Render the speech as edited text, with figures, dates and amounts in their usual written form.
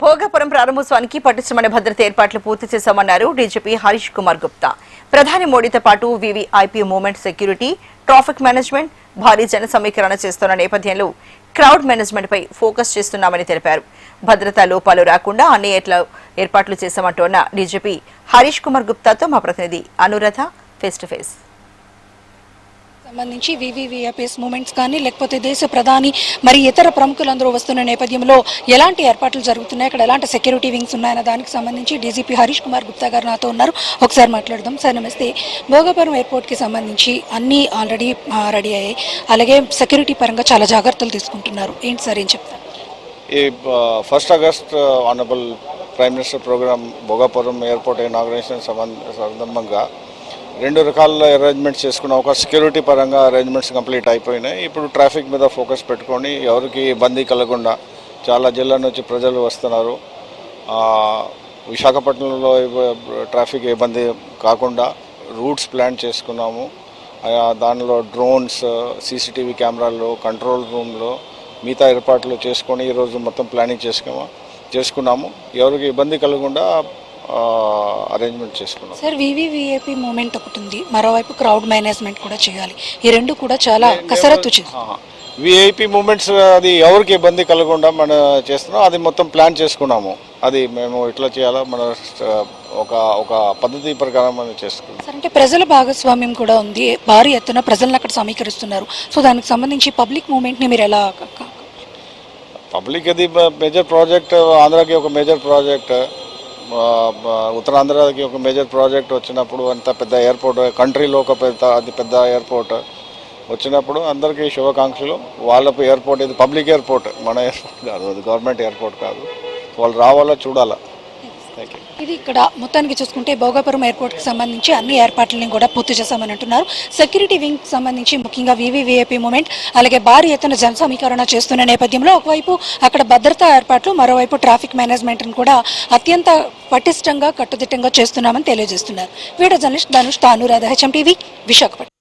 భోగాపురం ప్రారంభోత్సవానికి పటిష్టమైన భద్రత ఏర్పాట్లు పూర్తి చేశామన్నారు డీజీపీ హరీష్ కుమార్ గుప్తా. ప్రధాని మోడీతో పాటు VVIP movement security, traffic management, భారీ జన సమీకరణ చేస్తున్న నేపథ్యంలో క్రౌడ్ మేనేజ్మెంట్ పై ఫోకస్ చేస్తున్నామని తెలిపారు. భద్రతా లోపాలు రాకుండా అన్ని ఏర్పాట్లు చేశామంటున్న డీజీపీ హరీష్ కుమార్ గుప్తాతో మా ప్రతినిధి అనురాధ ఫేస్ టు ఫేస్. సంబంధించి వీవీఐపీఎస్ మూమెంట్స్ కానీ లేకపోతే దేశ ప్రధాని మరి ఇతర ప్రముఖులందరూ వస్తున్న నేపథ్యంలో ఎలాంటి ఏర్పాట్లు జరుగుతున్నాయి, అక్కడ ఎలాంటి సెక్యూరిటీ వింగ్స్ ఉన్నాయన్న దానికి సంబంధించి డీజీపీ హరీష్ కుమార్ గుప్తా గారు నాతో ఉన్నారు. ఒకసారి మాట్లాడదాం. సార్ నమస్తే. భోగాపురం ఎయిర్పోర్ట్కి సంబంధించి అన్నీ ఆల్రెడీ రెడీ అయ్యాయి, అలాగే సెక్యూరిటీ పరంగా చాలా జాగ్రత్తలు తీసుకుంటున్నారు. ఏంటి సార్, ఏం చెప్తారు? ఈ 1 August honourable prime minister programme Bhogapuram airport inauguration సందర్భంగా 2 రకాల అరేంజ్మెంట్స్ చేసుకున్నాం. ఒక సెక్యూరిటీ పరంగా అరేంజ్మెంట్స్ కంప్లీట్ అయిపోయినాయి. ఇప్పుడు ట్రాఫిక్ మీద ఫోకస్ పెట్టుకొని ఎవరికి ఇబ్బంది కలగకుండా, చాలా జిల్లా నుంచి ప్రజలు వస్తున్నారు, విశాఖపట్నంలో ట్రాఫిక్ ఇబ్బంది కాకుండా రూట్స్ ప్లాన్ చేసుకున్నాము. దానిలో డ్రోన్స్, సీసీటీవీ కెమెరాలు, కంట్రోల్ రూమ్లో మిగతా ఏర్పాట్లు చేసుకొని ఈరోజు మొత్తం ప్లానింగ్ చేసుకున్నాము. ఎవరికి ఇబ్బంది కలగకుండా అరేంజ్మెంట్ చేసుకున్నాం. సార్, వీవీఐపీ మూమెంట్ ఒకటి ఉంది, మరోవైపు క్రౌడ్ మేనేజ్మెంట్ కూడా చేయాలి. ఈ రెండు కూడా చాలా కసరత్తు చేయాలి. వీఐపీ మూమెంట్స్ అది ఎవరికి ఇబ్బంది కలగకుండా మనం చేస్తున్నాం. అది మొత్తం ప్లాన్ చేసుకున్నాము. అది మేము ఇట్లా చేయాలా, మన ఒక పద్ధతి ప్రకారం మనం చేసుకున్నాం. సార్, అంటే ప్రజల భాగస్వామ్యం కూడా ఉంది, భారీ ఎత్తున ప్రజలను అక్కడ సమీకరిస్తున్నారు. సో దానికి సంబంధించి పబ్లిక్ మూమెంట్ని మీరు ఎలా? పబ్లిక్ అది మేజర్ ప్రాజెక్ట్, ఆంధ్రాకి ఒక మేజర్ ప్రాజెక్ట్, ఉత్తరాంధ్రకి ఒక మేజర్ ప్రాజెక్ట్ వచ్చినప్పుడు, అంత పెద్ద ఎయిర్పోర్ట్, కంట్రీలో ఒక పెద్ద ఎయిర్పోర్ట్ వచ్చినప్పుడు అందరికీ శుభాకాంక్షలు. వాళ్ళకు ఎయిర్పోర్ట్ ఇది పబ్లిక్ ఎయిర్పోర్ట్, మన ఎయిర్పోర్ట్ కాదు, అది గవర్నమెంట్ ఎయిర్పోర్ట్ కాదు. వాళ్ళు రావాలా, చూడాలా. ఇది ఇక్కడ మొత్తానికి చూసుకుంటే భోగాపురం ఎయిర్పోర్ట్కి సంబంధించి అన్ని ఏర్పాట్లని కూడా పూర్తి చేశామని అంటున్నారు. సెక్యూరిటీ వింగ్కి సంబంధించి ముఖ్యంగా వీవీఐపీ మూమెంట్, అలాగే భారీ ఎత్తున జన సమీకరణ చేస్తున్న నేపథ్యంలో ఒకవైపు అక్కడ భద్రతా ఏర్పాట్లు, మరోవైపు ట్రాఫిక్ మేనేజ్మెంట్ను కూడా అత్యంత పటిష్టంగా కట్టుదిట్టంగా చేస్తున్నామని తెలియజేస్తున్నారు. Video journalist Dhanush, Anuradha, HM TV, Visakhapatnam.